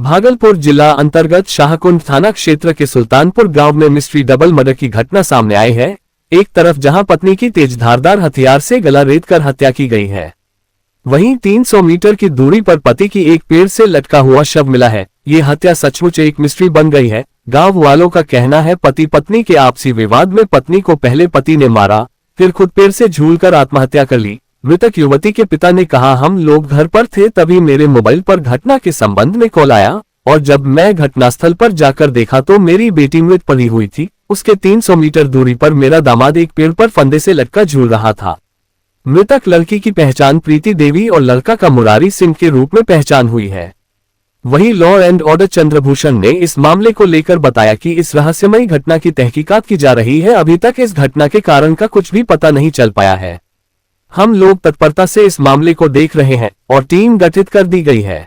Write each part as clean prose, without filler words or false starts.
भागलपुर जिला अंतर्गत शाहकुंड थाना क्षेत्र के सुल्तानपुर गांव में मिस्ट्री डबल मर्डर की घटना सामने आई है। एक तरफ जहां पत्नी की तेज धारदार हथियार से गला रेतकर हत्या की गई है, वहीं 300 मीटर की दूरी पर पति की एक पेड़ से लटका हुआ शव मिला है। ये हत्या सचमुच एक मिस्ट्री बन गई है। गांव वालों का कहना है पति पत्नी के आपसी विवाद में पत्नी को पहले पति ने मारा, फिर खुद पेड़ से झूलकर आत्महत्या कर ली। मृतक युवती के पिता ने कहा, हम लोग घर पर थे तभी मेरे मोबाइल पर घटना के संबंध में कॉल आया और जब मैं घटनास्थल पर जाकर देखा तो मेरी बेटी मृत पड़ी हुई थी। उसके 300 मीटर दूरी पर मेरा दामाद एक पेड़ पर फंदे से लटका झूल रहा था। मृतक लड़की की पहचान प्रीति देवी और लड़का का मुरारी सिंह के रूप में पहचान हुई है। वहीं लॉ एंड ऑर्डर चंद्रभूषण ने इस मामले को लेकर बताया कि इस रहस्यमयी घटना की तहकीकात की जा रही है। अभी तक इस घटना के कारण का कुछ भी पता नहीं चल पाया है। हम लोग तत्परता से इस मामले को देख रहे हैं और टीम गठित कर दी गई है।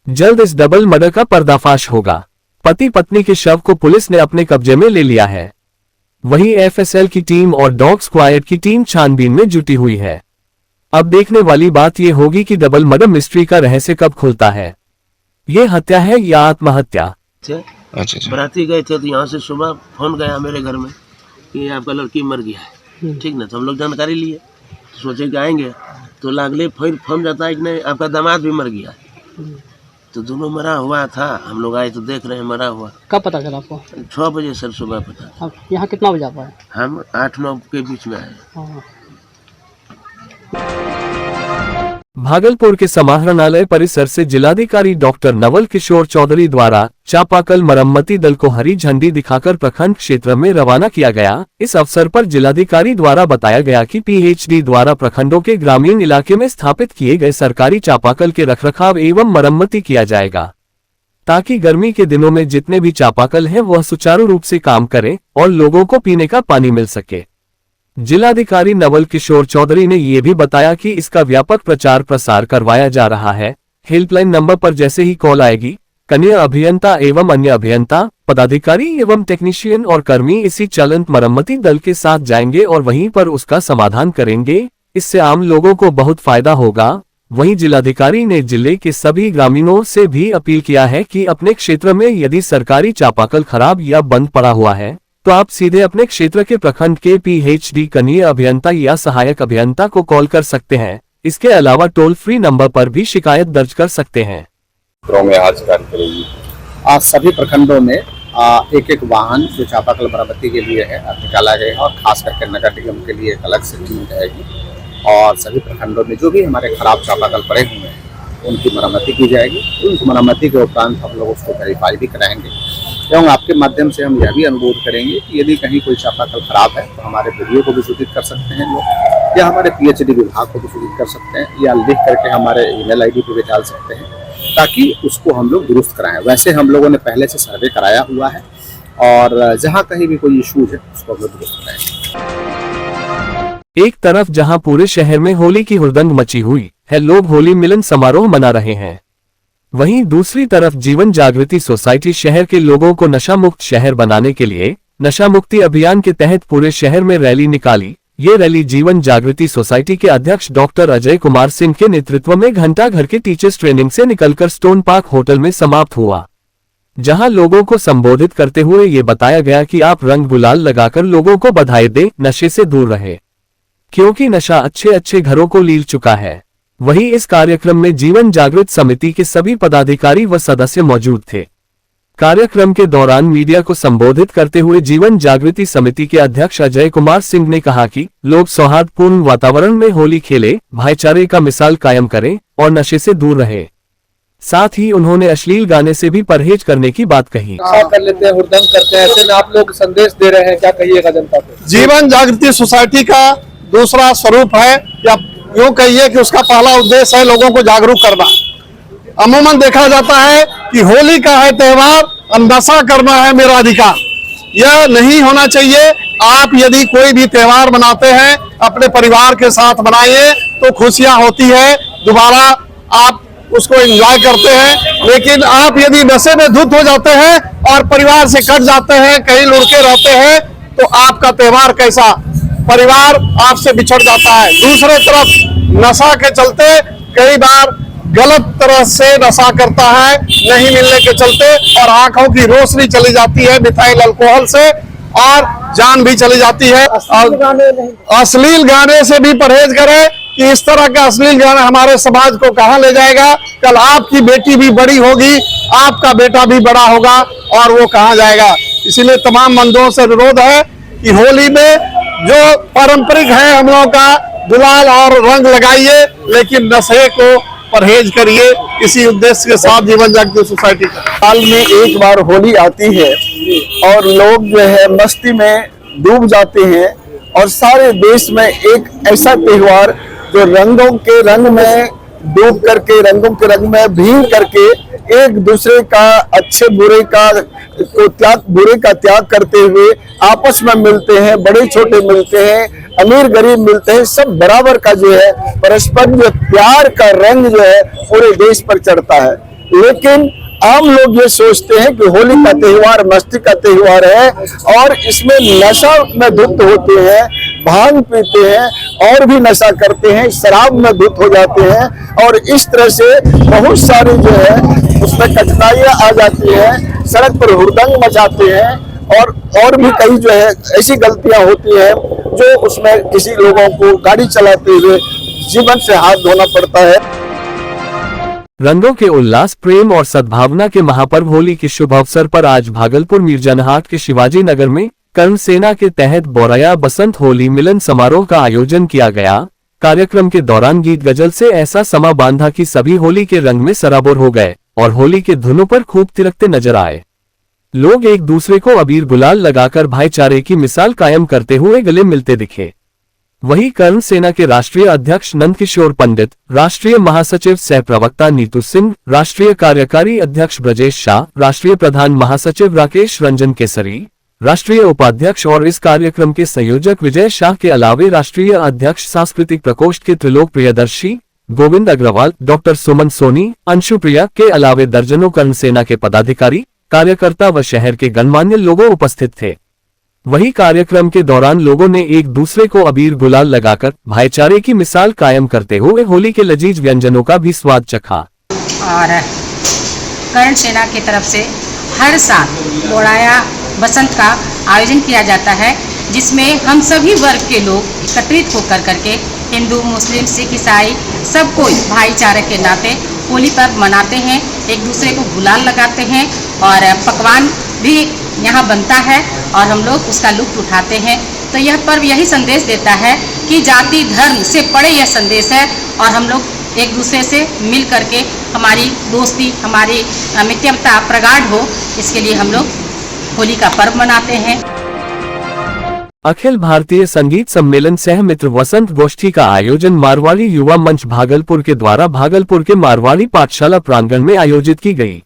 जल्द इस डबल मर्डर का पर्दाफाश होगा। पति पत्नी के शव को पुलिस ने अपने कब्जे में ले लिया है। वहीं एफएसएल की टीम और डॉग स्क्वाड की टीम छानबीन में जुटी हुई है। अब देखने वाली बात यह होगी कि डबल मर्डर मिस्ट्री का रहस्य कब खुलता है। ये हत्या है या आत्महत्या। अच्छा। बराती गए थे तो यहाँ से सुबह फोन गया मेरे घर में कि आपका लड़की मर गया है। ठीक ना, तो हम लोग जानकारी लिए, तो सोचे कि आएंगे तो लागले फिर फोन जाता है कि नहीं आपका दामाद भी मर गया। तो दोनों मरा हुआ था। हम लोग आए तो देख रहे हैं मरा हुआ। कब पता चला आपको? 6 बजे सर सुबह पता। आप यहाँ कितना बजे आप आए? हम 8-9 के बीच में आए। भागलपुर के समाहरणालय परिसर से जिलाधिकारी डॉक्टर नवल किशोर चौधरी द्वारा चापाकल मरम्मती दल को हरी झंडी दिखाकर प्रखंड क्षेत्र में रवाना किया गया। इस अवसर पर जिलाधिकारी द्वारा बताया गया कि पीएचडी द्वारा प्रखंडों के ग्रामीण इलाके में स्थापित किए गए सरकारी चापाकल के रखरखाव एवं मरम्मती किया जाएगा, ताकि गर्मी के दिनों में जितने भी चापाकल हैं वह सुचारू रूप से काम करें और लोगों को पीने का पानी मिल सके। जिलाधिकारी नवल किशोर चौधरी ने यह भी बताया कि इसका व्यापक प्रचार प्रसार करवाया जा रहा है। हेल्पलाइन नंबर पर जैसे ही कॉल आएगी, कनीय अभियंता एवं अन्य अभियंता, पदाधिकारी एवं टेक्नीशियन और कर्मी इसी चलंत मरम्मती दल के साथ जाएंगे और वहीं पर उसका समाधान करेंगे। इससे आम लोगों को बहुत फायदा होगा। वहीं जिलाधिकारी ने जिले के सभी ग्रामीणों से भी अपील किया है कि अपने क्षेत्र में यदि सरकारी चापाकल खराब या बंद पड़ा हुआ है तो आप सीधे अपने क्षेत्र के प्रखंड के पीएचडी कनीय अभियंता या सहायक अभियंता को कॉल कर सकते हैं। इसके अलावा टोल फ्री नंबर पर भी शिकायत दर्ज कर सकते हैं। आज सभी प्रखंडों में एक वाहन जो चापाकल मरम्मती के लिए है निकाला गया और खास करके नगर निगम के लिए एक अलग से टीम रहेगी और सभी प्रखंडों में जो भी हमारे खराब चापाकल पड़े हुए हैं उनकी मरम्मती की जाएगी। उस मरम्मती के उपरांत हम लोग उसको वेरीफाई भी कराएंगे एवं आपके माध्यम से हम यह भी अनुरोध करेंगे कि यदि कहीं कोई चापाकल खराब है तो हमारे वीडियो को भी सूचित कर सकते हैं लोग, या हमारे पीएचडी विभाग को भी सूचित कर सकते हैं, या लिख करके हमारे ईमेल आईडी पे भी डाल सकते हैं ताकि उसको हम लोग दुरुस्त कराएं। वैसे हम लोगों ने पहले से सर्वे कराया हुआ है और जहाँ कहीं भी कोई इशूज है उसको हम लोग दुरुस्त कराएंगे। एक तरफ जहां पूरे शहर में होली की हुड़दंग मची हुई है, लोग होली मिलन समारोह मना रहे हैं, वहीं दूसरी तरफ जीवन जागृति सोसाइटी शहर के लोगों को नशा मुक्त शहर बनाने के लिए नशा मुक्ति अभियान के तहत पूरे शहर में रैली निकाली। ये रैली जीवन जागृति सोसाइटी के अध्यक्ष डॉक्टर अजय कुमार सिंह के नेतृत्व में घंटाघर के टीचर्स ट्रेनिंग से निकलकर स्टोन पार्क होटल में समाप्त हुआ, जहां लोगों को संबोधित करते हुए ये बताया गया कि आप रंग गुलाल लगाकर लोगों को बधाई दे, नशे से दूर रहे, क्योंकि नशा अच्छे घरों को लील चुका है। वहीं इस कार्यक्रम में जीवन जागृत समिति के सभी पदाधिकारी व सदस्य मौजूद थे। कार्यक्रम के दौरान मीडिया को संबोधित करते हुए जीवन जागृति समिति के अध्यक्ष अजय कुमार सिंह ने कहा कि लोग सौहार्दपूर्ण वातावरण में होली खेले, भाईचारे का मिसाल कायम करें और नशे से दूर रहे। साथ ही उन्होंने अश्लील गाने से भी परहेज करने की बात कही। कर लेते हैं, हुड़दंग करते हैं, ऐसे में आप लोग संदेश दे रहे हैं, क्या कहिएगा जनता को? जीवन जागृति सोसाइटी का दूसरा स्वरूप है, या यूँ कहिए कि उसका पहला उद्देश्य है लोगों को जागरूक करना। अमूमन देखा जाता है कि होली का है त्योहार, नशा करना है मेरा अधिकार। यह नहीं होना चाहिए। आप यदि कोई भी त्योहार मनाते हैं अपने परिवार के साथ मनाइए तो खुशियां होती है, दोबारा आप उसको एंजॉय करते हैं। लेकिन आप यदि नशे में धुत हो जाते हैं और परिवार से कट जाते हैं, कहीं लुढ़के रहते हैं, तो आपका त्योहार कैसा, परिवार आपसे बिछड़ जाता है। दूसरे तरफ नशा के चलते कई बार गलत तरह से नशा करता है नहीं मिलने के चलते, और आंखों की रोशनी चली जाती है मिथाइल अल्कोहल से, और जान भी चली जाती है। अश्लील गाने से भी परहेज करें कि इस तरह का अश्लील गाना हमारे समाज को कहां ले जाएगा। कल आपकी बेटी भी बड़ी होगी, आपका बेटा भी बड़ा होगा, और वो कहां जाएगा। इसीलिए तमाम बंधुओं से अनुरोध है कि होली में जो पारंपरिक है हम लोगों का गुलाल और रंग लगाइए, लेकिन नशे को परहेज करिए। इसी उद्देश्य के साथ जीवन जागृति सोसाइटी का साल में एक बार होली आती है और लोग जो है मस्ती में डूब जाते हैं, और सारे देश में एक ऐसा त्योहार जो रंगों के रंग में डूब करके, रंगों के रंग में भीग करके एक दूसरे का अच्छे बुरे का त्याग करते हुए आपस में मिलते हैं, बड़े छोटे मिलते हैं, अमीर गरीब मिलते हैं, सब बराबर का जो है परस्पर जो प्यार का रंग जो है पूरे देश पर चढ़ता है। लेकिन आम लोग ये सोचते हैं कि होली का त्योहार मस्ती का त्योहार है, और इसमें नशा में धुत होते हैं, भांग पीते हैं और भी नशा करते हैं, शराब में धुत हो जाते हैं, और इस तरह से बहुत सारी जो है उसमें कठिनाइयां आ जाती हैं, सड़क पर हुड़दंग मचाते हैं, और भी कई जो है ऐसी गलतियां होती हैं जो उसमें किसी लोगों को गाड़ी चलाते हुए जीवन से हाथ धोना पड़ता है। रंगों के उल्लास, प्रेम और सद्भावना के महापर्व होली के शुभ अवसर पर आज भागलपुर मीरजनहाट के शिवाजी नगर में कर्ण सेना के तहत बोराया बसंत होली मिलन समारोह का आयोजन किया गया। कार्यक्रम के दौरान गीत गजल से ऐसा समा बांधा कि सभी होली के रंग में सराबोर हो गए और होली के धुनों पर खूब थिरकते नजर आए। लोग एक दूसरे को अबीर गुलाल लगाकर भाईचारे की मिसाल कायम करते हुए गले मिलते दिखे। वहीं कर्ण सेना के राष्ट्रीय अध्यक्ष नंदकिशोर पंडित, राष्ट्रीय महासचिव सह प्रवक्ता नीतू सिंह, राष्ट्रीय कार्यकारी अध्यक्ष ब्रजेश शाह, राष्ट्रीय प्रधान महासचिव राकेश रंजन केसरी, राष्ट्रीय उपाध्यक्ष और इस कार्यक्रम के संयोजक विजय शाह के अलावे राष्ट्रीय अध्यक्ष सांस्कृतिक प्रकोष्ठ के त्रिलोक प्रियदर्शी, गोविंद अग्रवाल, डॉक्टर सुमन सोनी, अंशु प्रिया के अलावे दर्जनों कर्ण सेना के पदाधिकारी, कार्यकर्ता व शहर के गणमान्य लोग उपस्थित थे। वहीं कार्यक्रम के दौरान लोगों ने एक दूसरे को अबीर गुलाल लगाकर भाईचारे की मिसाल कायम करते हुए होली के लजीज व्यंजनों का भी स्वाद चखा। और कर्ण सेना की तरफ से हर साल बोराया बसंत का आयोजन किया जाता है, जिसमें हम सभी वर्ग के लोग एकत्रित होकर करके हिंदू, मुस्लिम, सिख, ईसाई सब कोई भाईचारे के नाते होली पर्व मनाते हैं, एक दूसरे को गुलाल लगाते हैं और पकवान भी यहाँ बनता है और हम लोग उसका लुत्फ उठाते हैं। तो यह पर्व यही संदेश देता है कि जाति धर्म से परे यह संदेश है, और हम लोग एक दूसरे से मिल करके हमारी दोस्ती, हमारी मित्रता प्रगाढ़ हो, इसके लिए हम लोग होली का पर्व मनाते हैं। अखिल भारतीय संगीत सम्मेलन सह मित्र वसंत गोष्ठी का आयोजन मारवाड़ी युवा मंच भागलपुर के द्वारा भागलपुर के मारवाड़ी पाठशाला प्रांगण में आयोजित की गई,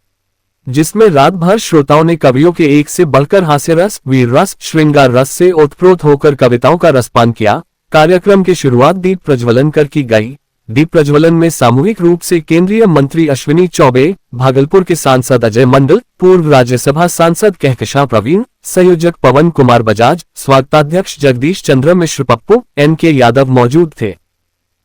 जिसमें रात भर श्रोताओं ने कवियों के एक से बढ़कर हास्य रस, वीर रस, श्रृंगार रस से ओतप्रोत होकर कविताओं का रसपान किया। कार्यक्रम की शुरुआत दीप प्रज्वलन कर की गई। दीप प्रज्वलन में सामूहिक रूप से केंद्रीय मंत्री अश्विनी चौबे, भागलपुर के सांसद अजय मंडल, पूर्व राज्यसभा सांसद कहकशां प्रवीण, संयोजक पवन कुमार बजाज, स्वागताध्यक्ष जगदीश चंद्र मिश्र पप्पू, NK यादव मौजूद थे।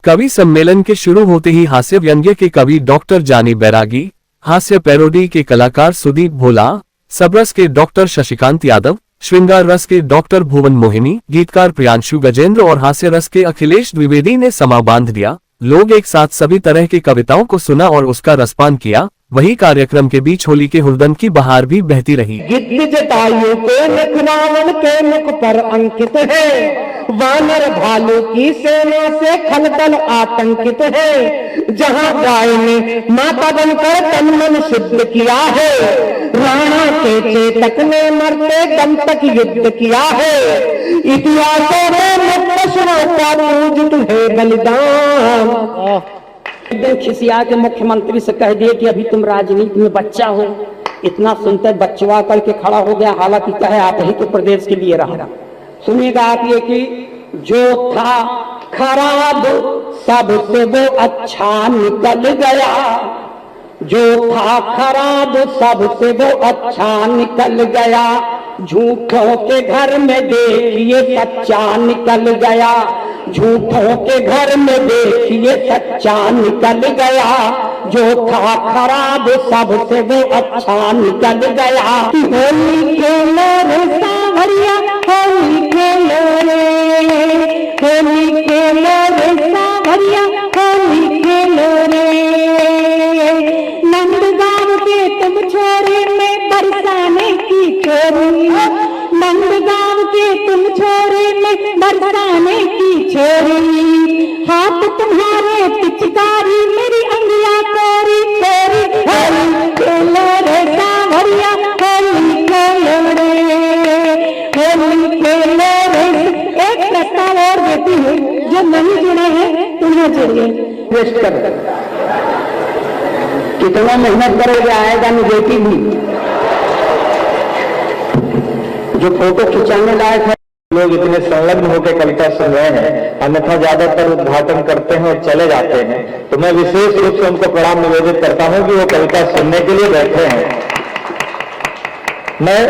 कवि सम्मेलन के शुरू होते ही हास्य व्यंग्य के कवि डॉक्टर जानी बैरागी, हास्य पैरोडी के कलाकार सुदीप भोला, सबरस के डॉक्टर शशिकांत यादव, श्रृंगार रस के डॉक्टर भुवन मोहिनी, गीतकार प्रियांशु गजेंद्र और हास्य रस के अखिलेश द्विवेदी ने समा बांध दिया। लोग एक साथ सभी तरह की कविताओं को सुना और उसका रसपान किया। वही कार्यक्रम के बीच होली के हुड़दंग की बहार भी बहती रही। गिद्ध जटायु के मुख रावण के मुख पर अंकित है, वानर भालू की सेना से खलदल आतंकित है। जहाँ गाय ने माता बनकर तन मन शुद्ध किया है, राणा के चेतक ने मरते दम तक युद्ध किया है। इतिहासों में मुक्तसरों का पूजित है बलिदान। एकदम खिसिया के मुख्यमंत्री से कह दिए कि अभी तुम राजनीति में बच्चा हो। इतना सुनते बच्चवा करके खड़ा हो गया, हालांकि कहे आप ही तो प्रदेश के लिए रहा। सुनिएगा आप ये कि जो था खराब सबसे वो अच्छा निकल गया, जो था खराब सबसे वो अच्छा निकल गया। झूठों के घर में देखिए सच्चा निकल गया, झूठों के घर में देखिए सच्चा निकल गया। जो था खराब सबसे वो अच्छा निकल गया। होली खेलो रे सांवरिया होली खेलो रे, होली खेलो रे सांवरिया होली खेलो रे। नंदगांव के तुम छोरे में बरसाने की छोरी, नंदगांव के तुम छोरे में बरसाने की छोरी। हाथ तुम्हारे पिचकारी मेरी अंगिया कोरी कोरी। होली खेलो रे सांवरिया होली खेलो रे, होली खेलो रे। एक प्रस्ताव और देती हूँ, जो नहीं जुड़े हैं तुम्हें जुड़िए। वेस्ट कर कितना मेहनत करोगे, आएगा निगेटिव भी। जो फोटो खिंचाने लायक है, लोग इतने संलग्न होकर कविता सुन रहे हैं, अन्यथा ज्यादातर उद्घाटन करते हैं और चले जाते हैं। तो मैं विशेष रूप से उनको प्रणाम निवेदित करता हूं कि वो कविता सुनने के लिए बैठे हैं। मैं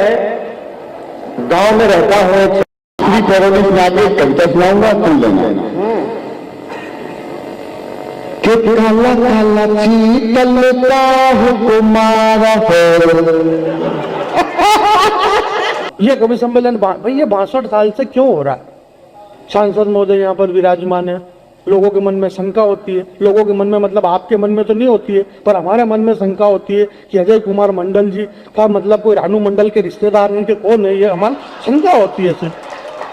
गांव में रहता हूं, कविता सुनाऊंगा, सुन लेना। कि काला काला चीतल का हुकुमारा हो। ये कवि सम्मेलन भाई ये 62 साल से क्यों हो रहा है? सांसद महोदय यहाँ पर विराजमान है, लोगों के मन में शंका होती है, लोगों के मन में मतलब आपके मन में तो नहीं होती है पर हमारे मन में शंका होती है कि अजय कुमार मंडल जी का मतलब कोई रानू मंडल के रिश्तेदार हैं कि कौन है, ये हमारी शंका होती है सिर्फ।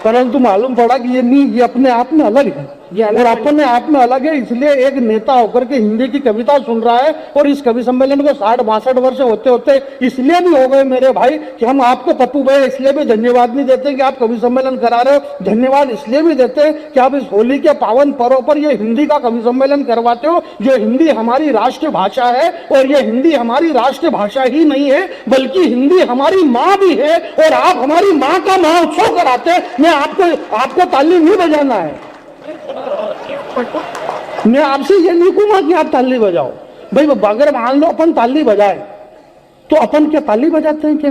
परंतु मालूम पड़ा कि ये नहीं, ये अपने आप में अलग है, ये और अपने आप में अलग है। इसलिए एक नेता होकर के हिंदी की कविता सुन रहा है और इस कवि सम्मेलन को 60-62 वर्ष होते होते इसलिए भी हो गए मेरे भाई कि हम आपको पप्पू भाई इसलिए भी धन्यवाद नहीं देते कि आप कवि सम्मेलन करा रहे हो, धन्यवाद इसलिए भी देते हैं कि आप इस होली के पावन पर्व पर ये हिंदी का कवि सम्मेलन करवाते हो। जो हिंदी हमारी राष्ट्र भाषा है और ये हिंदी हमारी राष्ट्र भाषा ही नहीं है बल्कि हिंदी हमारी माँ भी है और आप हमारी माँ का महोत्सव कराते। मैं आपको ताली नहीं बजाना है, मैं आपसे ये नहीं कहूंगा कि आप ताली बजाओ भाई। अगर मान लो अपन ताली बजाए तो अपन क्या ताली बजाते हैं क्या?